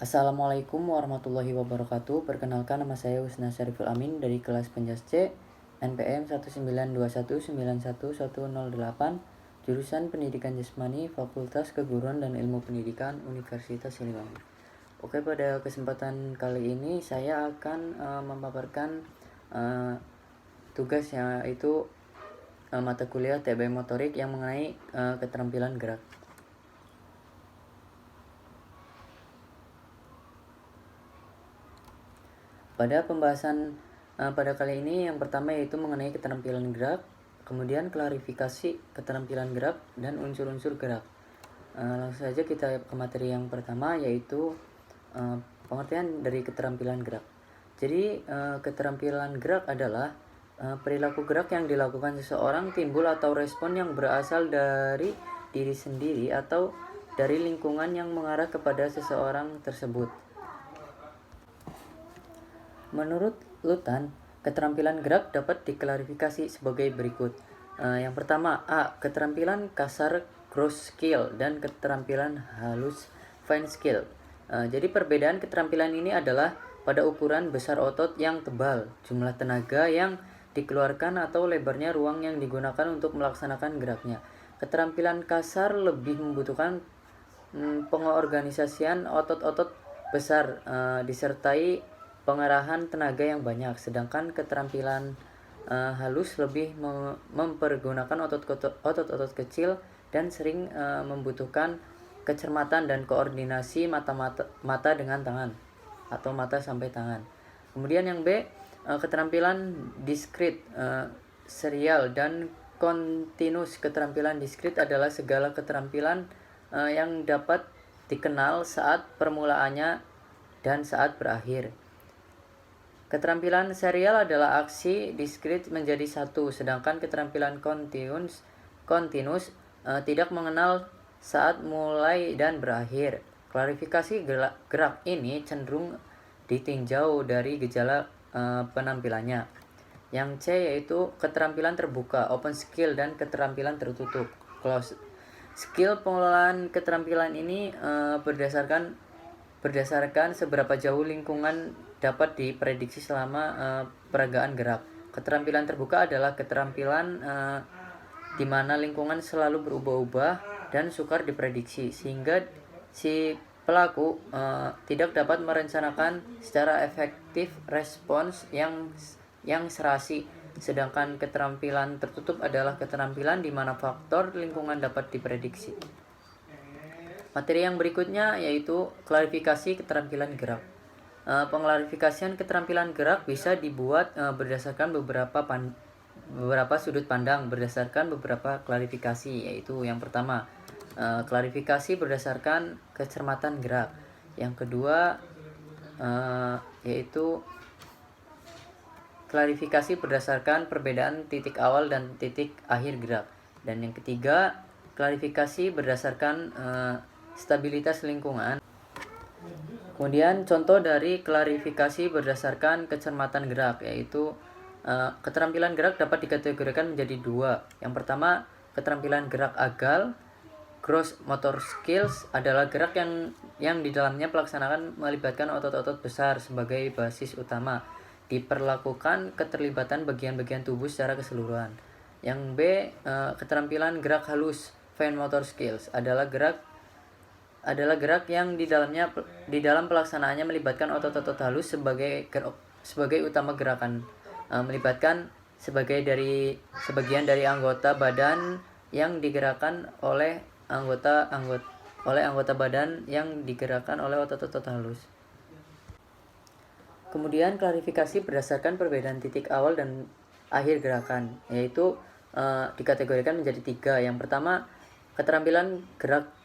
Assalamualaikum warahmatullahi wabarakatuh. Perkenalkan, nama saya Husna Syariful Amin dari kelas Penjas C, NPM 192191108, jurusan Pendidikan Jasmani, Fakultas Keguruan dan Ilmu Pendidikan, Universitas Siliwangi. Oke, pada kesempatan kali ini saya akan memaparkan tugas yaitu mata kuliah TB Motorik yang mengenai keterampilan gerak. Pada pembahasan pada kali ini yang pertama yaitu mengenai keterampilan gerak, kemudian klarifikasi keterampilan gerak dan unsur-unsur gerak. Langsung saja kita ke materi yang pertama yaitu pengertian dari keterampilan gerak. Jadi keterampilan gerak adalah perilaku gerak yang dilakukan seseorang timbul atau respon yang berasal dari diri sendiri atau dari lingkungan yang mengarah kepada seseorang tersebut. Menurut Lutan, keterampilan gerak dapat diklarifikasi sebagai berikut. Yang pertama, A. Keterampilan kasar gross skill dan keterampilan halus fine skill. Jadi perbedaan keterampilan ini adalah pada ukuran besar otot yang tebal, jumlah tenaga yang dikeluarkan atau lebarnya ruang yang digunakan untuk melaksanakan geraknya. Keterampilan kasar lebih membutuhkan pengorganisasian otot-otot besar disertai pengerahan tenaga yang banyak, sedangkan keterampilan halus lebih mempergunakan otot-otot kecil dan sering membutuhkan kecermatan dan koordinasi mata dengan tangan atau mata sampai tangan. Kemudian yang B, keterampilan diskrit, serial dan kontinus. Keterampilan diskrit adalah segala keterampilan yang dapat dikenal saat permulaannya dan saat berakhir. Keterampilan serial adalah aksi diskrit menjadi satu, sedangkan keterampilan kontinus tidak mengenal saat mulai dan berakhir. Klarifikasi gerak ini cenderung ditinjau dari gejala penampilannya. Yang C yaitu keterampilan terbuka, open skill, dan keterampilan tertutup, closed. Skill pengelolaan keterampilan ini berdasarkan seberapa jauh lingkungan dapat diprediksi selama peragaan gerak. Keterampilan terbuka adalah keterampilan di mana lingkungan selalu berubah-ubah dan sukar diprediksi, sehingga si pelaku tidak dapat merencanakan secara efektif respons yang serasi. Sedangkan keterampilan tertutup adalah keterampilan di mana faktor lingkungan dapat diprediksi. Materi yang berikutnya yaitu klarifikasi keterampilan gerak. Pengklarifikasian keterampilan gerak bisa dibuat berdasarkan beberapa sudut pandang berdasarkan beberapa klarifikasi, yaitu yang pertama, klarifikasi berdasarkan kecermatan gerak. Yang kedua yaitu klarifikasi berdasarkan perbedaan titik awal dan titik akhir gerak. Dan yang ketiga, klarifikasi berdasarkan stabilitas lingkungan. Kemudian contoh dari klarifikasi berdasarkan kecermatan gerak, yaitu keterampilan gerak dapat dikategorikan menjadi dua. Yang pertama, keterampilan gerak agal. Gross motor skills adalah gerak yang di dalamnya pelaksanaan melibatkan otot-otot besar sebagai basis utama. Diperlakukan keterlibatan bagian-bagian tubuh secara keseluruhan. Yang B, keterampilan gerak halus fine motor skills adalah gerak yang di dalam pelaksanaannya melibatkan otot-otot halus sebagai utama gerakan, melibatkan sebagian dari anggota badan yang digerakkan oleh anggota badan yang digerakkan oleh otot-otot halus. Kemudian klarifikasi berdasarkan perbedaan titik awal dan akhir gerakan, yaitu dikategorikan menjadi tiga. Yang pertama, keterampilan gerak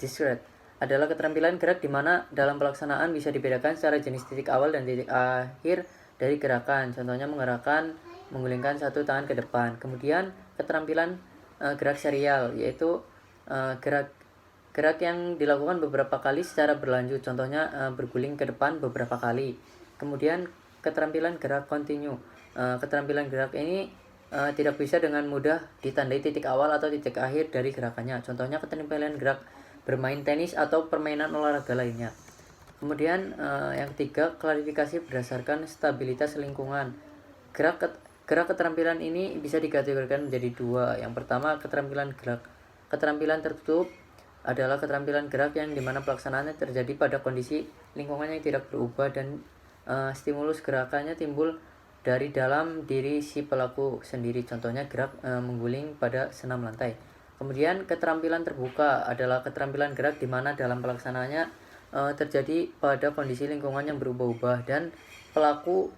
discrete adalah keterampilan gerak di mana dalam pelaksanaan bisa dibedakan secara jenis titik awal dan titik akhir dari gerakan. Contohnya menggerakkan, menggulingkan satu tangan ke depan. Kemudian keterampilan gerak serial, yaitu gerak yang dilakukan beberapa kali secara berlanjut. Contohnya berguling ke depan beberapa kali. Kemudian keterampilan gerak kontinu. Keterampilan gerak ini tidak bisa dengan mudah ditandai titik awal atau titik akhir dari gerakannya. Contohnya keterampilan gerak bermain tenis atau permainan olahraga lainnya. Kemudian yang ketiga, klarifikasi berdasarkan stabilitas lingkungan. Gerak keterampilan ini bisa dikategorikan menjadi dua. Yang pertama, keterampilan gerak. Keterampilan tertutup adalah keterampilan gerak yang dimana pelaksanaannya terjadi pada kondisi lingkungan yang tidak berubah dan stimulus gerakannya timbul dari dalam diri si pelaku sendiri. Contohnya gerak mengguling pada senam lantai. Kemudian keterampilan terbuka adalah keterampilan gerak di mana dalam pelaksanaannya terjadi pada kondisi lingkungan yang berubah-ubah dan pelaku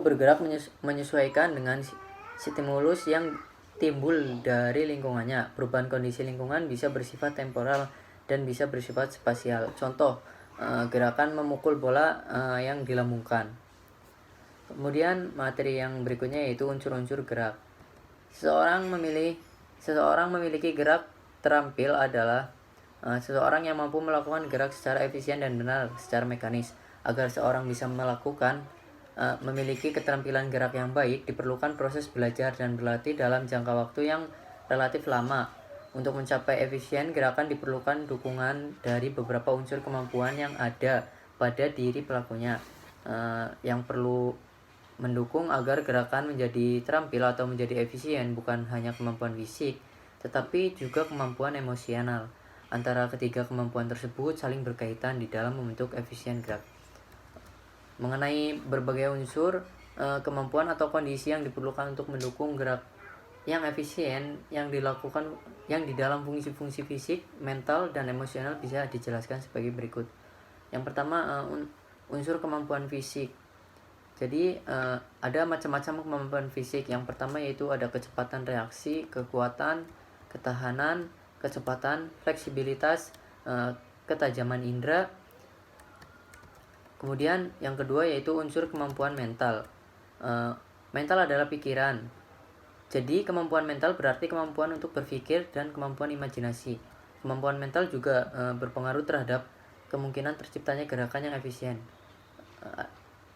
bergerak menyesuaikan dengan stimulus yang timbul dari lingkungannya. Perubahan kondisi lingkungan bisa bersifat temporal dan bisa bersifat spasial. Contoh, gerakan memukul bola yang dilambungkan. Kemudian materi yang berikutnya yaitu unsur-unsur gerak. Seseorang memiliki gerak terampil adalah seseorang yang mampu melakukan gerak secara efisien dan benar secara mekanis. Agar seorang bisa memiliki keterampilan gerak yang baik, diperlukan proses belajar dan berlatih dalam jangka waktu yang relatif lama. Untuk mencapai efisien gerakan diperlukan dukungan dari beberapa unsur kemampuan yang ada pada diri pelakunya, yang perlu mendukung agar gerakan menjadi terampil atau menjadi efisien bukan hanya kemampuan fisik, tetapi juga kemampuan emosional. Antara ketiga kemampuan tersebut saling berkaitan di dalam membentuk efisien gerak. Mengenai berbagai unsur kemampuan atau kondisi yang diperlukan untuk mendukung gerak yang efisien yang di dalam fungsi-fungsi fisik, mental, dan emosional bisa dijelaskan sebagai berikut. Yang pertama, unsur kemampuan fisik. Jadi ada macam-macam kemampuan fisik. Yang pertama yaitu ada kecepatan reaksi, kekuatan, ketahanan, kecepatan, fleksibilitas, ketajaman indera. Kemudian yang kedua yaitu unsur kemampuan mental. Mental adalah pikiran. Jadi kemampuan mental berarti kemampuan untuk berpikir dan kemampuan imajinasi. Kemampuan mental juga berpengaruh terhadap kemungkinan terciptanya gerakan yang efisien.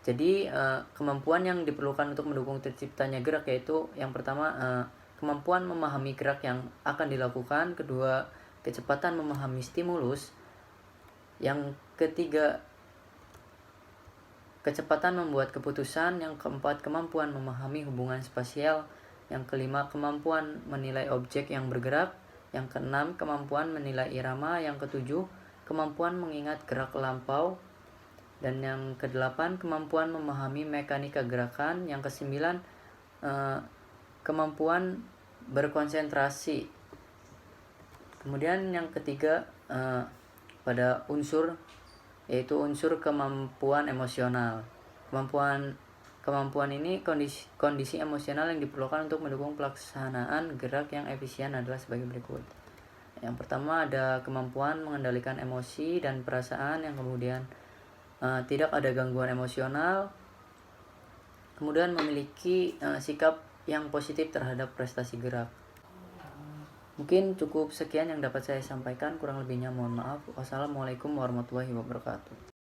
Jadi kemampuan yang diperlukan untuk mendukung terciptanya gerak yaitu yang pertama kemampuan memahami gerak yang akan dilakukan, kedua kecepatan memahami stimulus, yang ketiga kecepatan membuat keputusan, yang keempat kemampuan memahami hubungan spasial, yang kelima kemampuan menilai objek yang bergerak, yang keenam kemampuan menilai irama, yang ketujuh kemampuan mengingat gerak lampau, dan yang kedelapan kemampuan memahami mekanika gerakan, yang kesembilan kemampuan berkonsentrasi. Kemudian yang ketiga pada unsur yaitu unsur kemampuan emosional. Kemampuan ini kondisi emosional yang diperlukan untuk mendukung pelaksanaan gerak yang efisien adalah sebagai berikut. Yang pertama ada kemampuan mengendalikan emosi dan perasaan, yang kemudian tidak ada gangguan emosional, kemudian memiliki sikap yang positif terhadap prestasi gerak. Mungkin cukup sekian yang dapat saya sampaikan, kurang lebihnya mohon maaf. Wassalamualaikum warahmatullahi wabarakatuh.